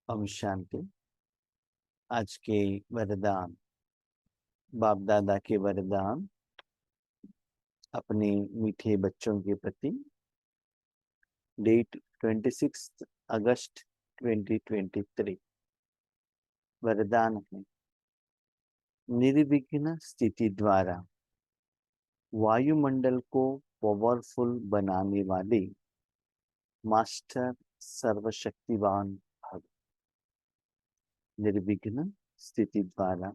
ओम शांति। आज के वरदान, बाप दादा के वरदान अपने मीठे बच्चों के प्रति। डेट 26 अगस्त 2023। वरदान है, निर्विघ्न स्थिति द्वारा वायुमंडल को पावरफुल बनाने वाले मास्टर सर्वशक्तिवान भव। निर्विघ्न स्थिति द्वारा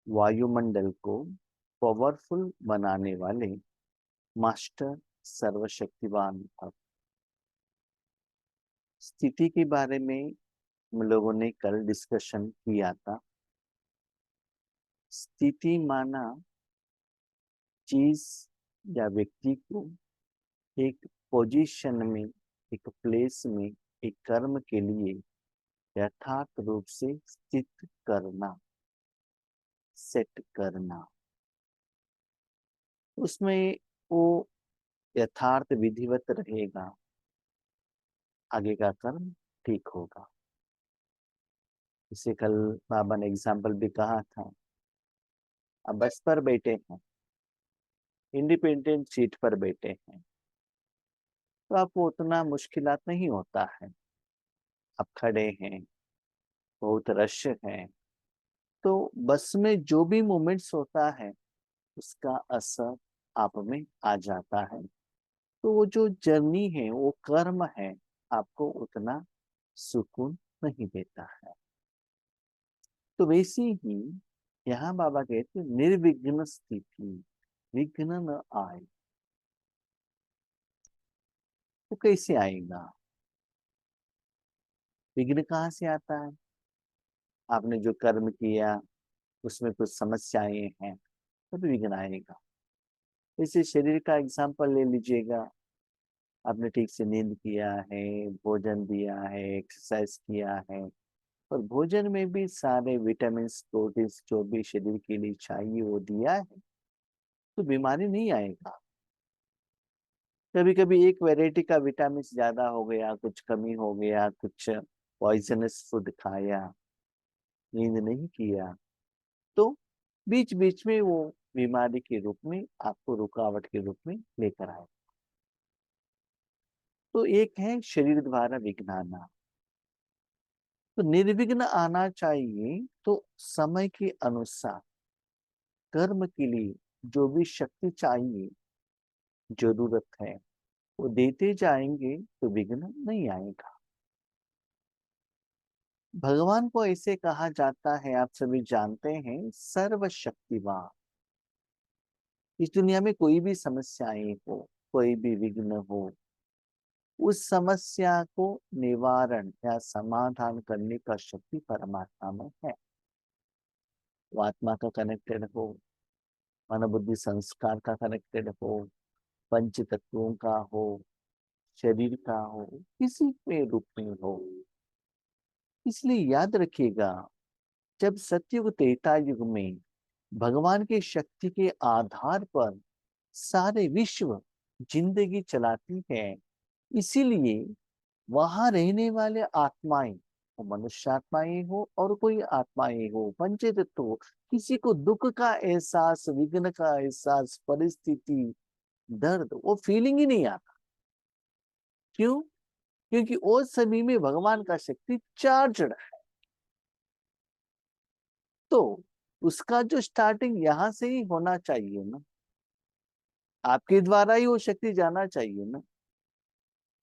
वायुमंडल को पावरफुल बनाने वाले मास्टर सर्वशक्तिवान भव। स्थिति के बारे में हम लोगों ने कल डिस्कशन किया था। स्थिति माना चीज या व्यक्ति को एक पोजीशन में, एक प्लेस में, एक कर्म के लिए यथार्थ रूप से स्थित करना, सेट करना। उसमें वो यथार्थ विधिवत रहेगा, आगे का कर्म ठीक होगा। इसे कल बाबा ने एग्जाम्पल भी कहा था। अब बस पर बैठे हैं, इंडिपेंडेंट सीट पर बैठे हैं, तो आपको उतना मुश्किलात नहीं होता है। आप खड़े हैं, बहुत रश है, तो बस में जो भी मोमेंट्स होता है उसका असर आप में आ जाता है। तो वो जो जर्नी है, वो कर्म है, आपको उतना सुकून नहीं देता है। तो वैसे ही यहाँ बाबा कहते निर्विघ्न स्थिति, विघ्न न आए। तो कैसे आएगा? विघ्न कहाँ से आता है? आपने जो कर्म किया उसमें कुछ समस्याएं हैं, तभी विघ्न आएगा। इसे शरीर का एग्जाम्पल ले लीजिएगा। आपने ठीक से नींद किया है, भोजन दिया है, एक्सरसाइज किया है, और भोजन में भी सारे विटामिन प्रोटीन जो भी शरीर के लिए चाहिए वो दिया है, तो बीमारी नहीं आएगा। कभी कभी एक वैरायटी का विटामिन ज्यादा हो गया, कुछ कमी हो गया, कुछ पॉइजनस फूड खाया, नींद नहीं किया, तो बीच बीच में वो बीमारी के रूप में आपको रुकावट के रूप में लेकर आए। तो एक है शरीर द्वारा विघ्न आना। तो निर्विघ्न आना चाहिए तो समय के अनुसार कर्म के लिए जो भी शक्ति चाहिए, जरूरत है, वो देते जाएंगे तो विघ्न नहीं आएगा। भगवान को ऐसे कहा जाता है, आप सभी जानते हैं, सर्वशक्तिवान। इस दुनिया में कोई भी समस्याएं हो, कोई भी विघ्न हो, उस समस्या को निवारण या समाधान करने का शक्ति परमात्मा में है। वो आत्मा का कनेक्टेड हो, मनोबुद्धि संस्कार का कनेक्टेड हो, पंच तत्वों का हो, शरीर का हो, किसी के रूप में हो। इसलिए याद रखिएगा, जब सतयुग त्रेता युग में भगवान की शक्ति के आधार पर सारे विश्व जिंदगी चलाती है, इसीलिए वहां रहने वाले आत्माएं, वो मनुष्य आत्माएं हो और कोई आत्माएं हो, पंचतत्व हो, किसी को दुख का एहसास, विघ्न का एहसास, परिस्थिति, दर्द, वो फीलिंग ही नहीं आता। क्यों? क्योंकि वो सभी में भगवान का शक्ति चार्जड है। तो उसका जो स्टार्टिंग यहां से ही होना चाहिए ना, आपके द्वारा ही वो शक्ति जाना चाहिए ना।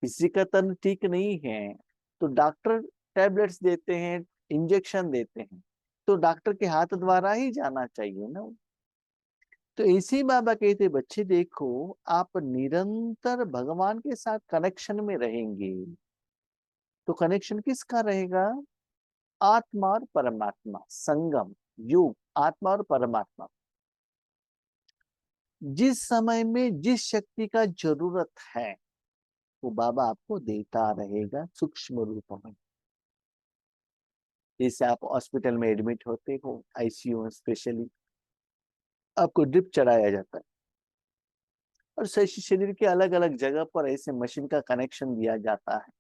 किसी का तन ठीक नहीं है तो डॉक्टर टैबलेट्स देते हैं, इंजेक्शन देते हैं, तो डॉक्टर के हाथ द्वारा ही जाना चाहिए ना। तो इसी बाबा कहते, बच्चे देखो, आप निरंतर भगवान के साथ कनेक्शन में रहेंगे तो कनेक्शन किसका रहेगा? आत्मा और परमात्मा, संगम, योग, आत्मा और परमात्मा। जिस समय में जिस शक्ति का जरूरत है वो बाबा आपको देता रहेगा सूक्ष्म रूप में। जैसे आप हॉस्पिटल में एडमिट होते हो, आईसीयू में स्पेशली, आपको ड्रिप चढ़ाया जाता है और शरीर के अलग अलग जगह पर ऐसे मशीन का कनेक्शन दिया जाता है।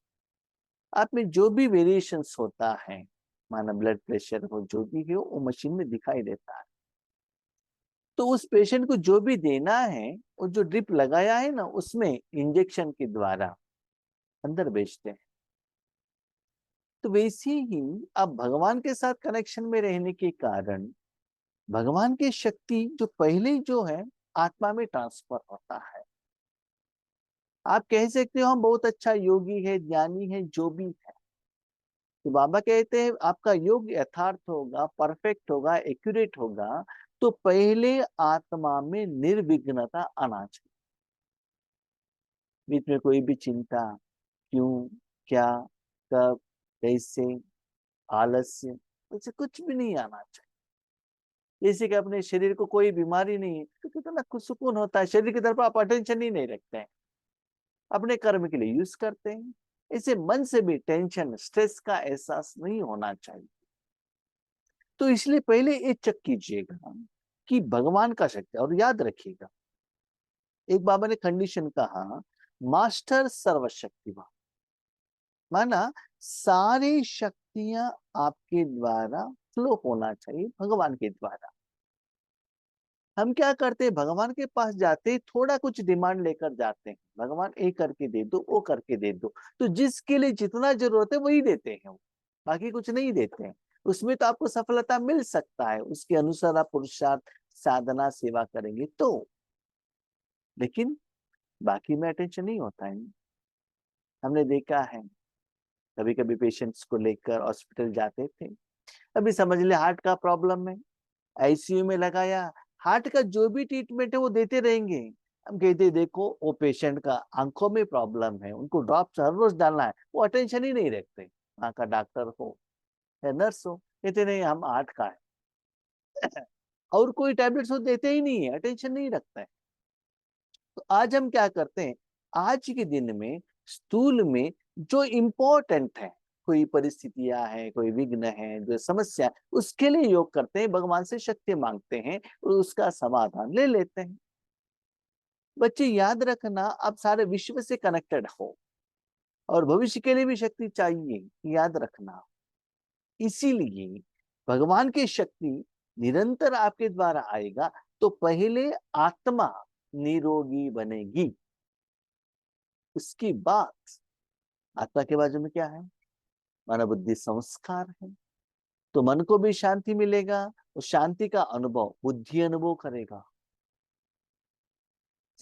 आप में जो भी वेरिएशंस होता है, माना ब्लड प्रेशर हो, जो भी हो, वो मशीन में दिखाई देता है। तो उस पेशेंट को जो भी देना है, वो जो ड्रिप लगाया है ना, उसमें इंजेक्शन के द्वारा अंदर भेजते हैं। तो वैसे ही आप भगवान के साथ कनेक्शन में रहने के कारण भगवान की शक्ति जो पहले जो है आत्मा में ट्रांसफर होता है। आप कह सकते हो हम बहुत अच्छा योगी है, ज्ञानी है, जो भी है। तो बाबा कहते हैं आपका योग यथार्थ होगा, परफेक्ट होगा, एक्यूरेट होगा, तो पहले आत्मा में निर्विघ्नता आना चाहिए। बीच में कोई भी चिंता, क्यों, क्या, कब, कैसे, आलस्य, ऐसे कुछ भी नहीं आना चाहिए। जैसे कि अपने शरीर को कोई बीमारी नहीं है तो कितना सुकून होता है, शरीर की तरफ आप अटेंशन ही नहीं रखते हैं, अपने कर्म के लिए यूज करते हैं। ऐसे मन से भी टेंशन, स्ट्रेस का एहसास नहीं होना चाहिए। तो इसलिए पहले ये चेक कीजिएगा कि भगवान का शक्ति, और याद रखिएगा एक बाबा ने कंडीशन कहा, मास्टर सर्वशक्तिमान, माना सारी शक्तियां आपके द्वारा फ्लो होना चाहिए, भगवान के द्वारा। हम क्या करते हैं, भगवान के पास जाते हैं, थोड़ा कुछ डिमांड लेकर जाते हैं, भगवान ये करके दे दो, वो करके दे दो। तो जिसके लिए जितना जरूरत है वही देते हैं वो, बाकी कुछ नहीं देते हैं। उसमें तो आपको सफलता मिल सकता है, उसके अनुसार आप पुरुषार्थ, साधना, सेवा करेंगे तो, लेकिन बाकी में अटेंशन नहीं होता है। हमने देखा है कभी कभी पेशेंट्स को लेकर हॉस्पिटल जाते थे, अभी समझ ले हार्ट का प्रॉब्लम है, आईसीयू में लगाया, हार्ट का जो भी ट्रीटमेंट है वो देते रहेंगे। हम कहते देखो वो पेशेंट का आंखों में प्रॉब्लम है, उनको ड्रॉप्स हर रोज डालना है, वो अटेंशन ही नहीं रखते। वहां का डॉक्टर हो या नर्स हो, कहते नहीं हम हार्ट का है और कोई टैबलेट्स वो देते ही नहीं है, अटेंशन नहीं रखते हैं। तो आज हम क्या करते हैं, आज के दिन में स्थूल में जो इम्पोर्टेंट है, कोई परिस्थितियां हैं, कोई विघ्न है, जो समस्या है, उसके लिए योग करते हैं, भगवान से शक्ति मांगते हैं और उसका समाधान ले लेते हैं। बच्चे याद रखना, आप सारे विश्व से कनेक्टेड हो और भविष्य के लिए भी शक्ति चाहिए, याद रखना। इसीलिए भगवान की शक्ति निरंतर आपके द्वारा आएगा, तो पहले आत्मा निरोगी बनेगी, उसकी बात, आत्मा के बाजू में क्या है, मन बुद्धि संस्कार है। तो मन को भी शांति मिलेगा, और शांति का अनुभव बुद्धि अनुभव करेगा।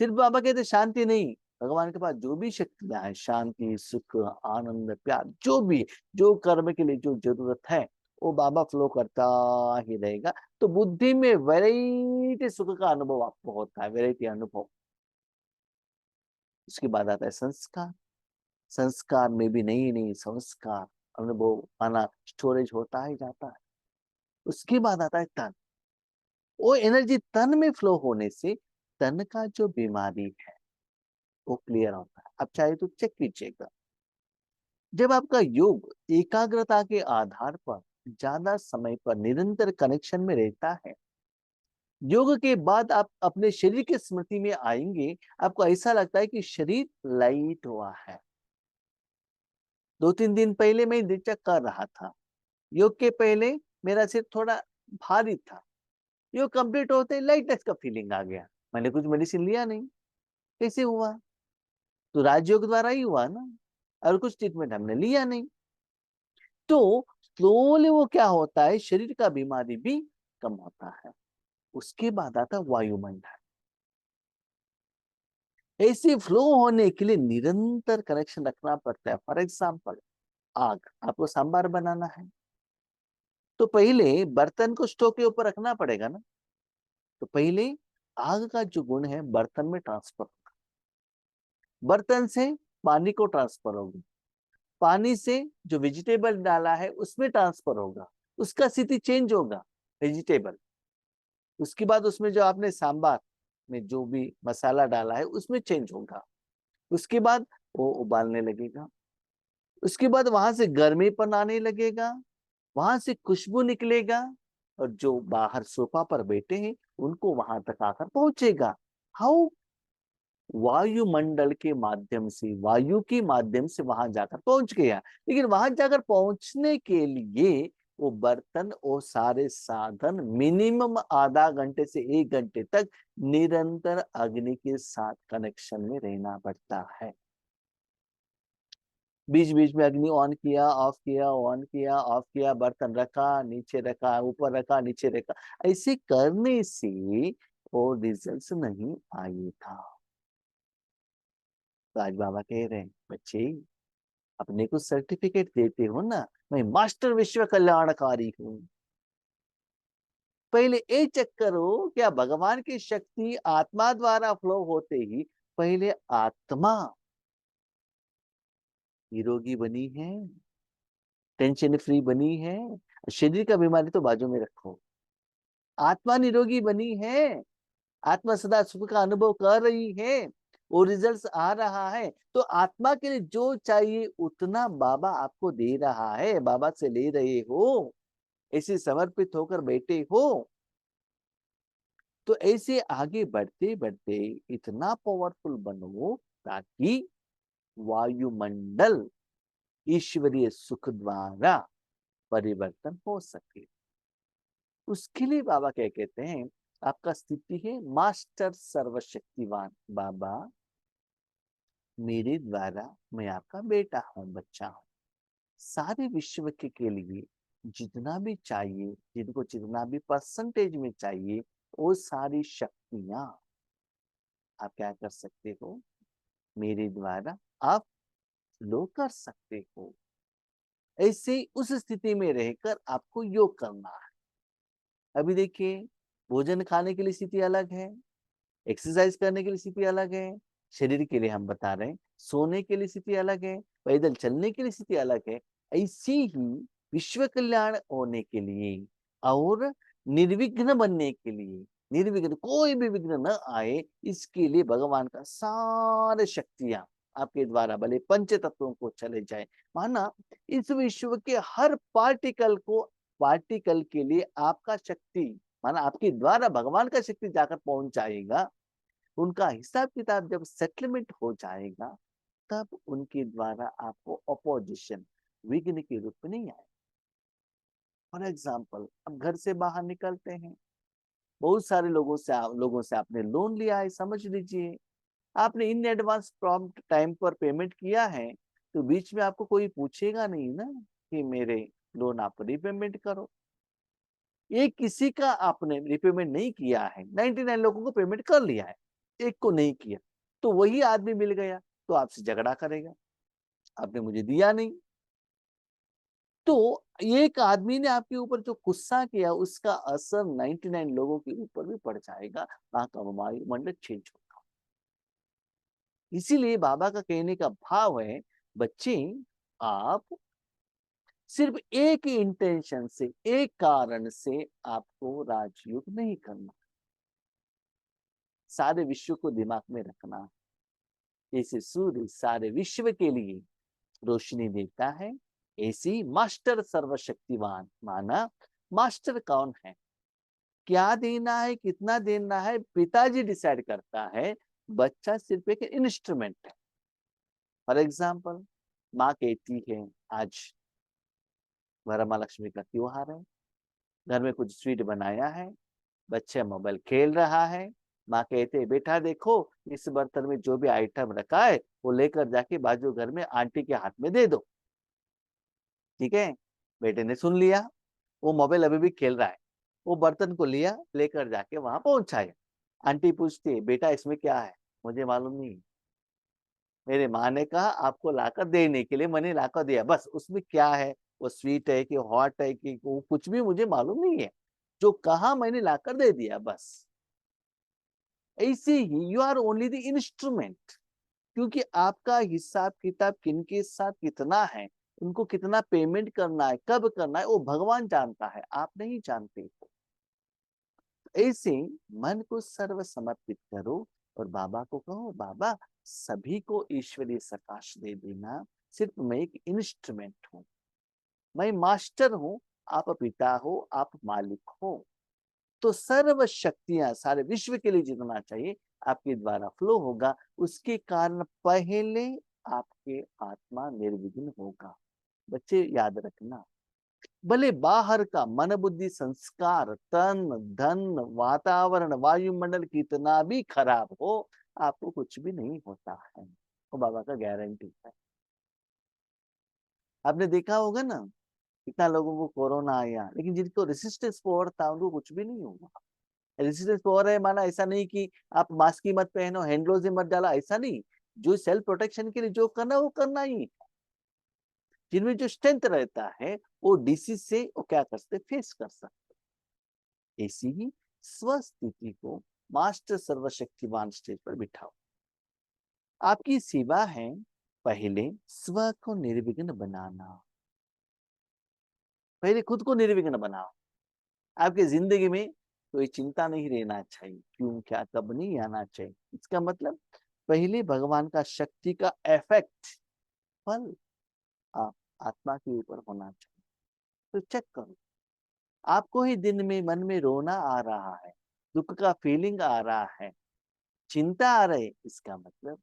सिर्फ बाबा कहते शांति नहीं, भगवान के पास जो भी शक्तियां हैं, शांति, सुख, आनंद, प्यार, जो भी, जो कर्म के लिए जो जरूरत है, वो बाबा फ्लो करता ही रहेगा। तो बुद्धि में वैरायटी सुख का अनुभव आपको होता है, वैरायटी अनुभव। उसके बाद आता है संस्कार, संस्कार में भी नई नई संस्कार, अनुभव आना, स्टोरेज होता ही जाता है। उसके बाद आता है तन, वो एनर्जी तन में फ्लो होने से तन का जो बीमारी है वो क्लियर होता है। अब चाहे तो चेक कीजिएगा, जब आपका योग एकाग्रता के आधार पर ज्यादा समय पर निरंतर कनेक्शन में रहता है, योग के बाद आप अपने शरीर की स्मृति में आएंगे, आपको ऐसा लगता है कि शरीर लाइट हुआ है। 2-3 दिन पहले मैं दिनचर्या कर रहा था, योग के पहले मेरा सिर थोड़ा भारी था, योग कंप्लीट होते लाइटनेस का फीलिंग आ गया। मैंने कुछ मेडिसिन लिया नहीं, कैसे हुआ, तो राजयोग द्वारा ही हुआ ना, और कुछ ट्रीटमेंट हमने लिया नहीं। तो स्लोली वो क्या होता है, शरीर का बीमारी भी कम होता है। उसके बाद आता है वायुमंडल। ऐसे फ्लो होने के लिए निरंतर कनेक्शन रखना पड़ता है। फॉर एग्जाम्पल, आग, आपको सांबार बनाना है तो पहले बर्तन को स्टोव के ऊपर रखना पड़ेगा ना, तो पहले आग का जो गुण है बर्तन में ट्रांसफर होगा, बर्तन से पानी को ट्रांसफर होगा, पानी से जो वेजिटेबल डाला है उसमें ट्रांसफर होगा, उसका स्थिति चेंज होगा, वेजिटेबल। उसके बाद उसमें जो आपने सांबार में जो भी मसाला डाला है उसमें चेंज होगा, उसके बाद वो उबालने लगेगा, उसके बाद वहां से गर्मीपन आने लगेगा, वहां से खुशबू निकलेगा, और जो बाहर सोफा पर बैठे हैं उनको वहां तक आकर पहुंचेगा। हाउ, वायुमंडल के माध्यम से, वायु के माध्यम से वहां जाकर पहुंच गया। लेकिन वहां जाकर पहुंचने के लिए वो बर्तन और सारे साधन मिनिमम आधा घंटे से 1 घंटे तक निरंतर अग्नि के साथ कनेक्शन में रहना पड़ता है। बीच बीच में अग्नि ऑन किया, ऑफ किया, ऑन किया, ऑफ किया, बर्तन रखा, नीचे रखा, ऊपर रखा, नीचे रखा, ऐसे करने से वो रिजल्ट नहीं आए था। तो आज बाबा कह रहे हैं, बच्चे अपने को सर्टिफिकेट देते हो ना, मैं मास्टर विश्व कल्याणकारी हूं। पहले ये चेक करो, क्या भगवान की शक्ति आत्मा द्वारा फ्लो होते ही पहले आत्मा निरोगी बनी है, टेंशन फ्री बनी है? शरीर का बीमारी तो बाजू में रखो, आत्मा निरोगी बनी है, आत्मा सदा सुख का अनुभव कर रही है, वो रिजल्ट्स आ रहा है, तो आत्मा के लिए जो चाहिए उतना बाबा आपको दे रहा है, बाबा से ले रहे हो, ऐसे समर्पित होकर बैठे हो। तो ऐसे आगे बढ़ते बढ़ते इतना पावरफुल बनो ताकि वायुमंडल ईश्वरीय सुख द्वारा परिवर्तन हो सके। उसके लिए बाबा क्या कहते हैं, आपका स्थिति है मास्टर सर्वशक्तिवान। बाबा मेरे द्वारा मैं आपका बेटा हूं, बच्चा हूं, सारे विश्व के लिए जितना भी चाहिए, जिनको जितना भी परसेंटेज में चाहिए, वो सारी शक्तियां आप क्या कर सकते हो, मेरे द्वारा आप लो कर सकते हो। ऐसे उस स्थिति में रहकर आपको योग करना है। अभी देखिए, भोजन खाने के लिए स्थिति अलग है, एक्सरसाइज करने के लिए स्थिति अलग है, शरीर के लिए हम बता रहे हैं, सोने के लिए स्थिति अलग है, पैदल चलने के लिए स्थिति अलग है। ऐसी ही विश्व कल्याण होने के लिए और निर्विघ्न बनने के लिए, निर्विघ्न कोई भी विघ्न न आए, इसके लिए भगवान का सारे शक्तियां आपके द्वारा भले पंच तत्वों को चले जाए, माना इस विश्व के हर पार्टिकल के लिए आपका शक्ति, माना आपके द्वारा भगवान का शक्ति जाकर पहुंच जाएगा। उनका हिसाब किताब जब सेटलमेंट हो जाएगा, तब उनके द्वारा आपको अपोजिशन, विघ्न के रूप में नहीं आए। फॉर एग्जाम्पल, अब घर से बाहर निकलते हैं, बहुत सारे लोगों से आपने लोन लिया है, समझ लीजिए आपने इन एडवांस प्रॉम्प्ट टाइम पर पेमेंट किया है, तो बीच में आपको कोई पूछेगा नहीं ना कि मेरे लोन आप रीपेमेंट करो। ये किसी का आपने रिपेमेंट नहीं किया है, 99 लोगों को पेमेंट कर लिया है, एक को नहीं किया, तो वही आदमी मिल गया तो आपसे झगड़ा करेगा, आपने मुझे दिया नहीं। तो एक आदमी ने आपके ऊपर जो गुस्सा किया, उसका असर 99 लोगों के ऊपर भी पड़ जाएगा, वहां का वायुमंडल चेंज होगा। इसीलिए बाबा का कहने का भाव है, बच्चे आप सिर्फ एक ही इंटेंशन से, एक कारण से आपको राजयोग नहीं करना, सारे विश्व को दिमाग में रखना। जैसे सूर्य सारे विश्व के लिए रोशनी देता है, ऐसी मास्टर सर्वशक्तिवान, माना मास्टर कौन है, क्या देना है, कितना देना है, पिताजी डिसाइड करता है, बच्चा सिर्फ एक इंस्ट्रूमेंट है। फॉर एग्जाम्पल, माँ कहती है आज वरमा लक्ष्मी का त्योहार है, घर में कुछ स्वीट बनाया है, बच्चा मोबाइल खेल रहा है, माँ कहते हैं बेटा देखो इस बर्तन में जो भी आइटम रखा है वो लेकर जाके बाजू घर में आंटी के हाथ में दे दो। ठीक है, बेटे ने सुन लिया, वो मोबाइल अभी भी खेल रहा है, वो बर्तन को लिया, लेकर जाके वहां पहुंचाया। आंटी पूछती है बेटा इसमें क्या है, मुझे मालूम नहीं, मेरे माँ ने कहा आपको लाकर देने के लिए, मैंने लाकर दिया, बस उसमें क्या है, वो स्वीट है कि हॉट है कि वो कुछ भी मुझे मालूम नहीं है, जो कहा मैंने लाकर दे दिया बस। ऐसे ही you are only the instrument, क्योंकि आपका हिसाब किताब किनके साथ कितना है, उनको कितना पेमेंट करना है, कब करना है, वो भगवान जानता है, आप नहीं जानते हो। ऐसे मन को सर्व समर्पित करो और बाबा को कहो, बाबा सभी को ईश्वरीय प्रकाश दे देना, सिर्फ मैं एक इंस्ट्रूमेंट हूं, मैं मास्टर हूं, आप पिता हो, आप मालिक हो। तो सर्व शक्तियां सारे विश्व के लिए जितना चाहिए आपके द्वारा फ्लो होगा, उसके कारण पहले आपके आत्मा निर्विघ्न होगा। बच्चे याद रखना, भले बाहर का मन बुद्धि संस्कार तन धन वातावरण वायुमंडल कितना भी खराब हो, आपको कुछ भी नहीं होता है, वो बाबा का गारंटी है। आपने देखा होगा ना, कितना लोगों को कोरोना आया, लेकिन जिनको रेसिस्टेंस पावर था उनको कुछ भी नहीं हुआ। रेसिस्टेंस पावर है माना ऐसा नहीं कि आप मास्क ही मत पहनो, हैंड ग्लोव्स ही मत डाला, ऐसा नहीं। जो सेल्फ प्रोटेक्शन के लिए जो करना वो करना ही। जिनमें जो स्ट्रेंथ रहता है वो डिसीज से वो क्या कर सकते, फेस कर सकते। ऐसी ही स्वस्थिति को मास्टर सर्वशक्तिवान स्टेज पर बिठाओ। आपकी सेवा है पहले स्व को निर्विघ्न बनाना। पहले खुद को निर्विघ्न बनाओ। आपकी जिंदगी में कोई चिंता नहीं रहना चाहिए, क्यों क्या कब नहीं आना चाहिए। इसका मतलब पहले भगवान का शक्ति का इफेक्ट फल आप आत्मा के ऊपर होना चाहिए। तो चेक करो, आपको ही दिन में मन में रोना आ रहा है, दुख का फीलिंग आ रहा है, चिंता आ रही है, इसका मतलब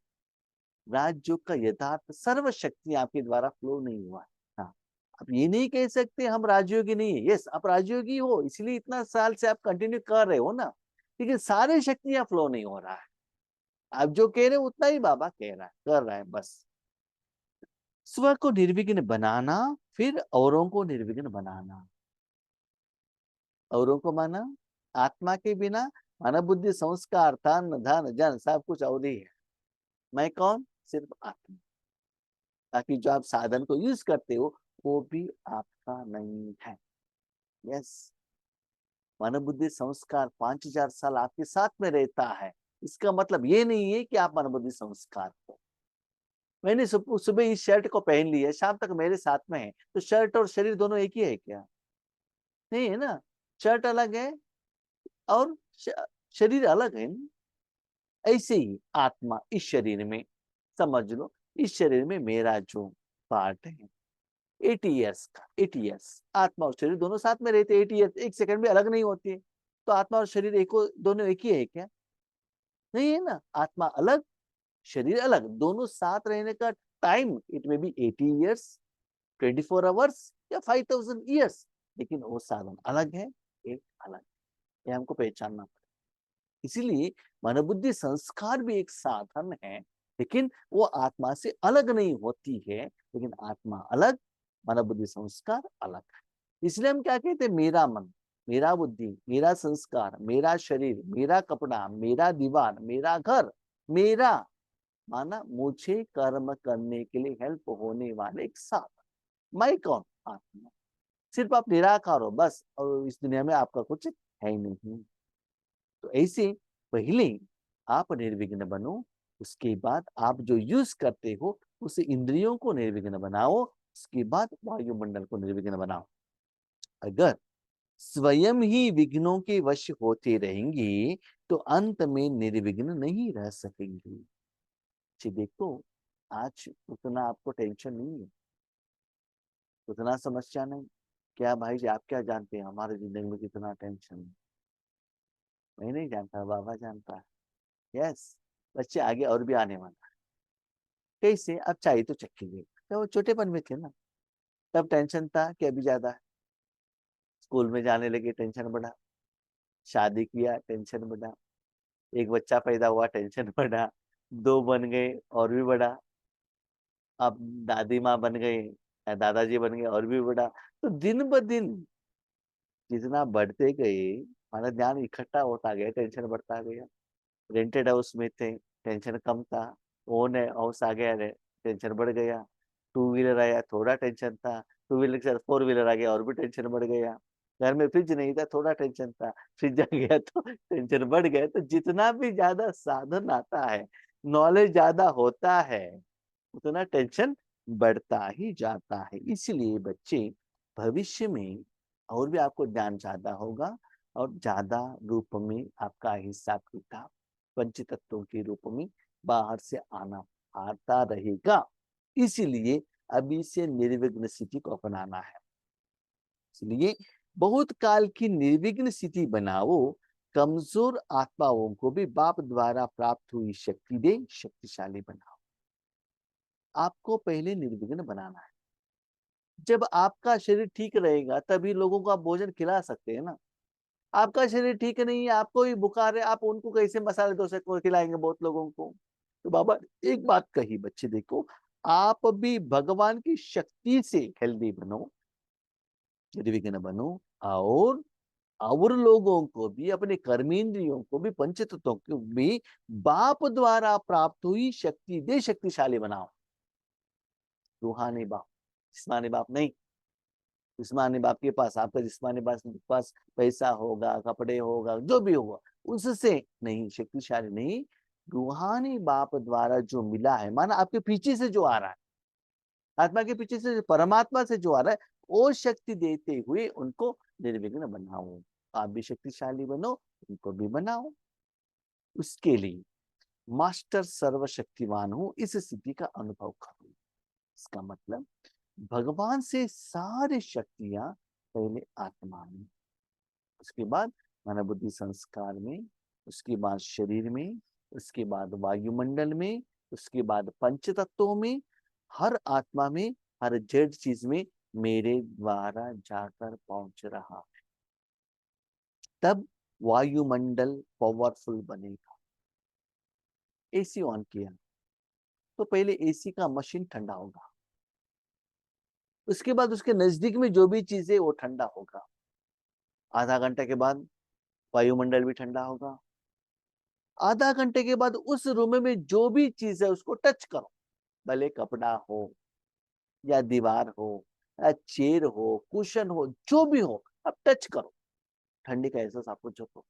राजयोग का यथार्थ सर्वशक्ति आपके द्वारा फ्लो नहीं हुआ है। हाँ, आप ये नहीं कह सकते हम राजयोगी नहीं है। यस, आप राजयोगी हो, इसलिए इतना साल से आप कंटिन्यू कर रहे हो ना, लेकिन सारे शक्तियां फ्लो नहीं हो रहा है। आप जो कह रहे हो उतना ही बाबा कह रहा है, कर रहा है बस। स्व को निर्विघ्न बनाना, फिर औरों को निर्विघ्न बनाना। औरों को माना आत्मा के बिना मन बुद्धि संस्कार तन धन जन सब कुछ और ही है। मैं कौन, सिर्फ आत्मा। ताकि जो आप साधन को यूज करते हो वो भी आपका नहीं है। यस, मन बुद्धि संस्कार 5000 साल आपके साथ में रहता है, इसका मतलब ये नहीं है कि आप मन बुद्धि संस्कार हो। मैंने सुबह इस शर्ट को पहन लिया, शाम तक मेरे साथ में है, तो शर्ट और शरीर दोनों एक ही है क्या? नहीं है ना। शर्ट अलग है और शरीर अलग है ना? ऐसे ही आत्मा इस शरीर में, समझ लो इस शरीर में मेरा जो पार्ट है 80 ईयर्स का, 80 ईयर्स, आत्मा और शरीर दोनों साथ में रहते हैं 80 ईयर्स, एक सेकंड भी अलग नहीं होती है। तो आत्मा और शरीर एक दोनों एक ही है क्या? नहीं है ना। आत्मा अलग, शरीर अलग, दोनों साथ रहने का टाइम इट में बी 80 ईयर्स, 24 आवर्स या 5000 ईयर्स, लेकिन वो साधन अलग है, एक अलग है। ये हमको पहचानना पड़ेगा। इसीलिए मनोबुद्धि संस्कार भी एक साधन है, लेकिन वो आत्मा से अलग नहीं होती है। लेकिन आत्मा अलग, मनोबुद्धि संस्कार अलग है। इसलिए हम क्या कहते हैं, मेरा मन, मेरा बुद्धि, मेरा संस्कार, मेरा शरीर, मेरा कपड़ा, मेरा दीवार, मेरा घर, मेरा माना मुझे कर्म करने के लिए हेल्प होने वाले एक साधन। मैं कौन, आत्मा। सिर्फ आप निराकार हो बस, और इस दुनिया में आपका कुछ है ही नहीं। तो ऐसे पहले आप निर्विघ्न बनो, उसके बाद आप जो यूज करते हो उस इंद्रियों को निर्विघ्न बनाओ, उसके बाद वायुमंडल को निर्विघ्न बनाओ। अगर स्वयं ही विघ्नों के वश होते रहेंगे तो अंत में निर्विघ्न नहीं रह सकेंगे। जी देखो, आज उतना आपको टेंशन नहीं है, उतना समस्या नहीं। क्या भाई जी, आप क्या जानते हैं हमारे जिंदगी में कितना टेंशन है? मैं नहीं जानता, बाबा जानता है। यस, बच्चे आगे और भी आने वाला है। कैसे, अब चाहिए तो चखेंगे। तो वो छोटेपन में थे ना, तब टेंशन था कि अभी ज्यादा है। स्कूल में जाने लगे, टेंशन बढ़ा। शादी किया, टेंशन बढ़ा। एक बच्चा पैदा हुआ, टेंशन बढ़ा। दो बन गए, और भी बढ़ा। अब दादी माँ बन गए या दादाजी बन गए, और भी बढ़ा। तो दिन ब दिन जितना बढ़ते गए, हमारा ध्यान इकट्ठा होता गया, टेंशन बढ़ता गया। रेंटेड हाउस में थे, टेंशन कम था। ओन हाउस आ गया, टेंशन बढ़ गया। टू व्हीलर आया, थोड़ा टेंशन था। टू व्हीलर के साथ फोर व्हीलर आ गया, और भी टेंशन बढ़ गया। घर में फ्रिज नहीं था, थोड़ा टेंशन था। फ्रिज आ गया तो टेंशन बढ़ गया। तो जितना भी ज्यादा साधन आता है, नॉलेज ज्यादा होता है, उतना टेंशन बढ़ता ही जाता है। इसलिए बच्चे, भविष्य में और भी आपको ज्ञान ज्यादा होगा, और ज्यादा रूप में आपका हिसाब किताब पंच तत्वों के रूप में बाहर से आना आता रहेगा। इसीलिए अभी से निर्विघ्न स्थिति को अपनाना है। इसलिए बहुत काल की निर्विघ्न स्थिति बनाओ, कमजोर आत्माओं को भी बाप द्वारा प्राप्त हुई शक्ति दे शक्तिशाली बनाओ। आपको पहले निर्विघ्न बनाना है। जब आपका शरीर ठीक रहेगा तभी लोगों को आप भोजन खिला सकते हैं ना। आपका शरीर ठीक नहीं है, आपको भी बुखार है, आप उनको कैसे मसाले डोसे को खिलाएंगे बहुत लोगों को। तो बाबा एक बात कही, बच्चे देखो, आप भी भगवान की शक्ति से हेल्दी बनो, निर्विघ्न बनो, और लोगों को भी, अपने कर्मेंद्रियों को भी, पंच तत्वों को भी बाप द्वारा प्राप्त हुई शक्ति दे शक्तिशाली बनाओ। रूहानी बाप, जिस्मानी बाप नहीं। जिस्मानी बाप के पास, आपका जिस्मानी बाप के पास पैसा होगा, कपड़े होगा, जो भी होगा, उससे नहीं, शक्तिशाली नहीं। रूहानी बाप द्वारा जो मिला है, माना आपके पीछे से जो आ रहा है, आत्मा के पीछे से, परमात्मा से जो आ रहा है, वो शक्ति देते हुए उनको निर्विघ्न बनाओ। आप भी शक्तिशाली बनो, उनको भी बनाओ। उसके लिए मास्टर सर्वशक्तिमान हूं, इस स्थिति का अनुभव करो। इसका मतलब भगवान से सारी शक्तियां पहले आत्मा में, उसके बाद मन बुद्धि संस्कार में, उसके बाद शरीर में, उसके बाद वायुमंडल में, उसके बाद पंच तत्वों में, हर आत्मा में, हर जड़ चीज में मेरे द्वारा जाकर पहुंच रहा है। तब वायुमंडल पावरफुल बनेगा। एसी ऑन किया तो पहले एसी का मशीन ठंडा होगा, उसके बाद उसके नजदीक में जो भी चीज है वो ठंडा होगा। आधा घंटे के बाद वायुमंडल भी ठंडा होगा। आधा घंटे के बाद उस रूम में जो भी चीज है उसको टच करो, भले कपड़ा हो या दीवार हो या चेयर हो, कुशन हो, जो भी हो, अब टच करो, ठंडी का एहसास आपको जो हो।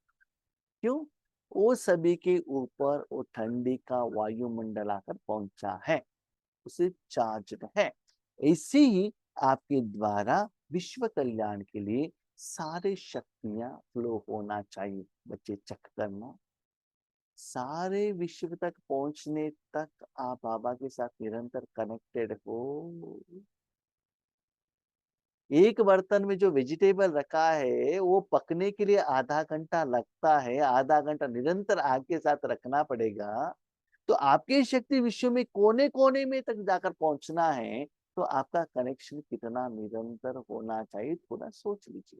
क्यों? वो सभी के ऊपर वो ठंडी का वायुमंडल आकर पहुंचा है, उसे चार्ज्ड है। ऐसे ही आपके द्वारा विश्व कल्याण के लिए सारे शक्तियां फ्लो होना चाहिए। बच्चे चेक करना, सारे विश्व तक पहुंचने तक आप बाबा के साथ निरंतर कनेक्टेड हो। एक बर्तन में जो वेजिटेबल रखा है वो पकने के लिए आधा घंटा लगता है, आधा घंटा निरंतर आग के साथ रखना पड़ेगा। तो आपकी शक्ति विश्व में कोने कोने में तक जाकर पहुंचना है, तो आपका कनेक्शन कितना निरंतर होना चाहिए, थोड़ा सोच लीजिए।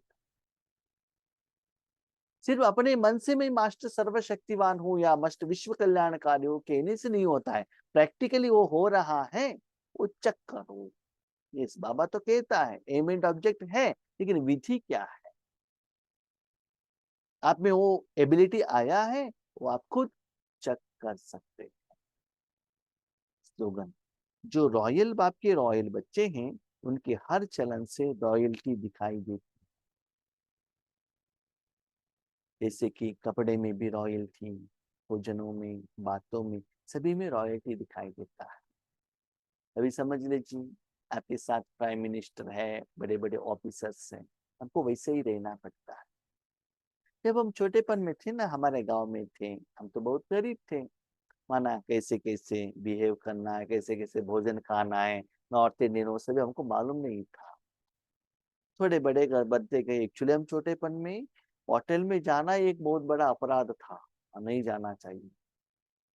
सिर्फ अपने मन से मैं मास्टर सर्वशक्तिवान हूँ या मस्ट विश्व कल्याणकारी हूँ कहने से नहीं होता है, प्रैक्टिकली वो हो रहा है, वो चेक करो। यस, बाबा तो कहता है एम एंड ऑब्जेक्ट है, लेकिन विधि क्या है? आप में वो एबिलिटी आया है, वो आप खुद चेक कर सकते हैं। स्लोगन, जो रॉयल बाप के रॉयल बच्चे हैं, उनके हर चलन से रॉयल्टी दिखाई देती, जैसे कि कपड़े में भी रॉयल्टी, भोजनों में, बातों में, सभी में रॉयल्टी दिखाई देता है। अभी समझ लीजिए, आपके साथ प्राइम मिनिस्टर है, बड़े बड़े ऑफिसर्स हैं, हमको वैसे ही रहना पड़ता है। जब हम छोटेपन में थे ना, हमारे गांव में थे, हम तो बहुत गरीब थे, माना कैसे कैसे बिहेव करना है, कैसे कैसे भोजन खाना है, नॉर्थ इंडियन, वो सभी हमको मालूम नहीं था। थोड़े बड़े घर बनते गए। एक्चुअली हम छोटेपन में होटल में जाना एक बहुत बड़ा अपराध था, नहीं जाना चाहिए।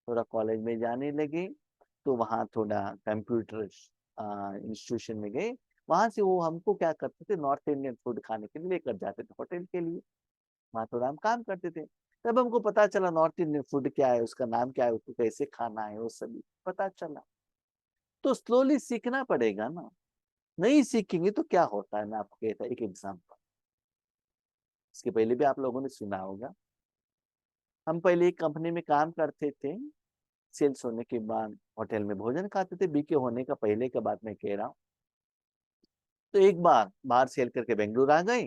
थोड़ा कॉलेज में जाने लगे तो वहाँ थोड़ा कंप्यूटर इंस्टीट्यूशन में गए, वहां से वो हमको क्या करते थे, नॉर्थ इंडियन फूड खाने के लिए लेकर जाते थे होटल के लिए। वहाँ थोड़ा हम काम करते थे, तब हमको पता चला नॉर्थ इंडियन फूड क्या है, उसका नाम क्या है, उसको कैसे खाना है, वो सभी पता चला। तो स्लोली सीखना पड़ेगा ना, नहीं सीखेंगे तो क्या होता है। मैं आपको कहता एक एग्जाम्पल, इसके पहले भी आप लोगों ने सुना होगा। हम पहले एक कंपनी में काम करते थे, सेल्स होने के बाद होटल में भोजन खाते थे, बीके होने का पहले का बात मैं कह रहा हूँ। तो एक बार बाहर सेल करके बेंगलुरु आ गए,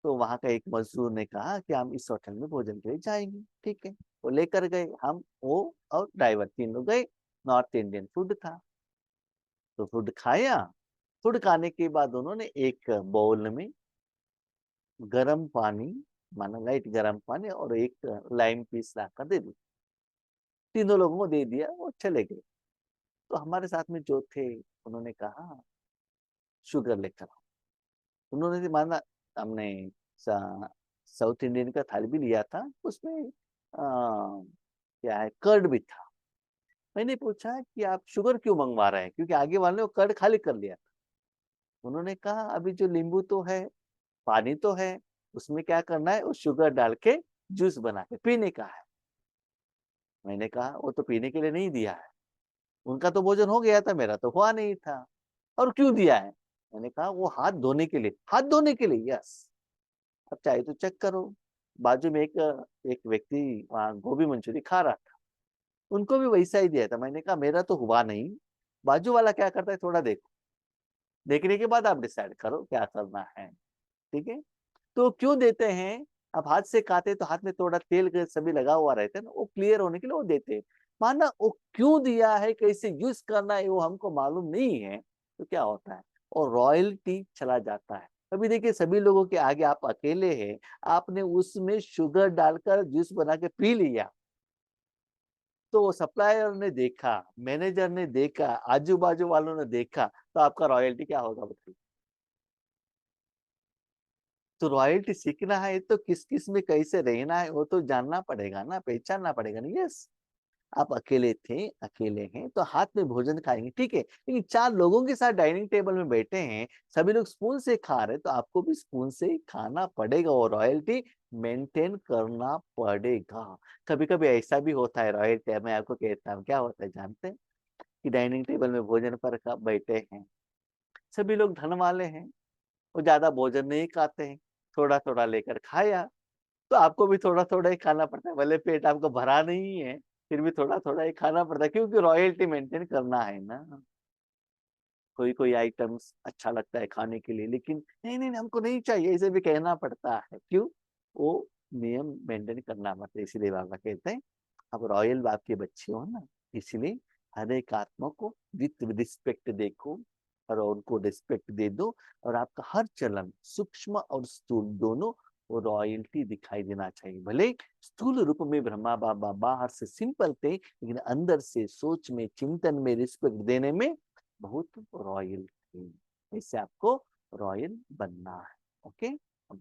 तो वहां का एक मजदूर ने कहा कि हम इस होटल में भोजन के लिए जाएंगे, ठीक है। वो लेकर गए, हम, वो और ड्राइवर, तीन लोग गए। नॉर्थ इंडियन फूड था, तो फूड खाया। फूड खाने के बाद उन्होंने एक बाउल में गर्म पानी, माना लाइट गर्म पानी, और एक लाइम पीस लाकर दे दी। तीनों लोगों को दे दिया, वो चले गए। तो हमारे साथ में जो थे, उन्होंने कहा शुगर लेकर आओ। उन्होंने माना, हमने साउथ इंडियन का थाली भी लिया था, उसमें क्या है, कर्ड भी था। मैंने पूछा कि आप शुगर क्यों मंगवा रहे हैं? क्योंकि आगे वाले ने वो कर्ड खाली कर लिया था। उन्होंने कहा अभी जो नींबू तो है, पानी तो है, उसमें क्या करना है, वो शुगर डाल के जूस बना के पीने का है। मैंने कहा वो तो पीने के लिए नहीं दिया है, उनका तो भोजन हो गया था, मेरा तो हुआ नहीं था, और क्यों दिया है? मैंने कहा वो हाथ धोने के लिए। हाथ धोने के लिए? यस। अब चाहे तो चेक करो, बाजू में एक व्यक्ति वहाँ गोभी मंचूरी खा रहा था, उनको भी वैसा ही दिया था। मैंने कहा मेरा तो हुआ नहीं, बाजू वाला क्या करता है थोड़ा देखो, देखने के बाद आप डिसाइड करो क्या करना है, ठीक है? तो क्यों देते हैं? अब हाथ से खाते तो हाथ में थोड़ा तेल के सभी लगा हुआ रहता है ना, वो क्लियर होने के लिए वो देते हैं। माना वो क्यों दिया है, कैसे यूज करना है वो हमको मालूम नहीं है, तो क्या होता है, और रॉयल्टी चला जाता है। अभी देखिए सभी लोगों के आगे आप अकेले हैं, आपने उसमें शुगर डालकर जूस बना के पी लिया, तो सप्लायर ने देखा, मैनेजर ने देखा, आजू बाजू वालों ने देखा, तो आपका रॉयल्टी क्या होगा बताइए? तो रॉयल्टी सीखना है तो किस-किस में कैसे रहना है वो तो जानना पड़ेगा ना, पहचानना पड़ेगा ना। यस, आप अकेले थे, अकेले हैं तो हाथ में भोजन खाएँगे, ठीक है। लेकिन 4 लोगों के साथ डाइनिंग टेबल में बैठे हैं, सभी लोग स्पून से खा रहे हैं तो आपको भी स्पून से ही खाना पड़ेगा, और रॉयल्टी मेंटेन करना पड़ेगा। कभी-कभी ऐसा भी होता है, रॉयल्टी मैं आपको कहता हूँ, क्या होता है जानते हैं? कि डाइनिंग टेबल में भोजन पर कब बैठे हैं, सभी लोग धन वाले हैं, वो ज़्यादा भोजन नहीं खाते हैं, थोड़ा-थोड़ा लेकर खाया, तो आपको भी थोड़ा-थोड़ा ही खाना पड़ता है, भले पेट आपका भरा नहीं है, फिर भी थोड़ा-थोड़ा ही खाना पड़ता है क्योंकि रॉयल्टी मेंटेन करना है ना। कोई-कोई आइटम्स अच्छा लगता है खाने के लिए, लेकिन नहीं, हमको नहीं चाहिए, ऐसे भी कहना पड़ता है। क्यों? वो नियम मेंटेन करना पड़ता है, इसीलिए बाबा कहते हैं, आप रॉयल बाप के बच्चे हो ना, इसलिए हर एक आत्मा को विथ रिस्पेक्ट देखो और उनको रिस्पेक्ट दे दो, और आपका हर चलन सूक्ष्म और स्थूल दोनों वो रॉयल्टी दिखाई देना चाहिए। भले स्थूल रूप में ब्रह्मा बाबा बाहर से सिंपल थे, लेकिन अंदर से सोच में, चिंतन में, रिस्पेक्ट देने में बहुत रॉयल थे। इससे आपको रॉयल बनना है। ओके, हम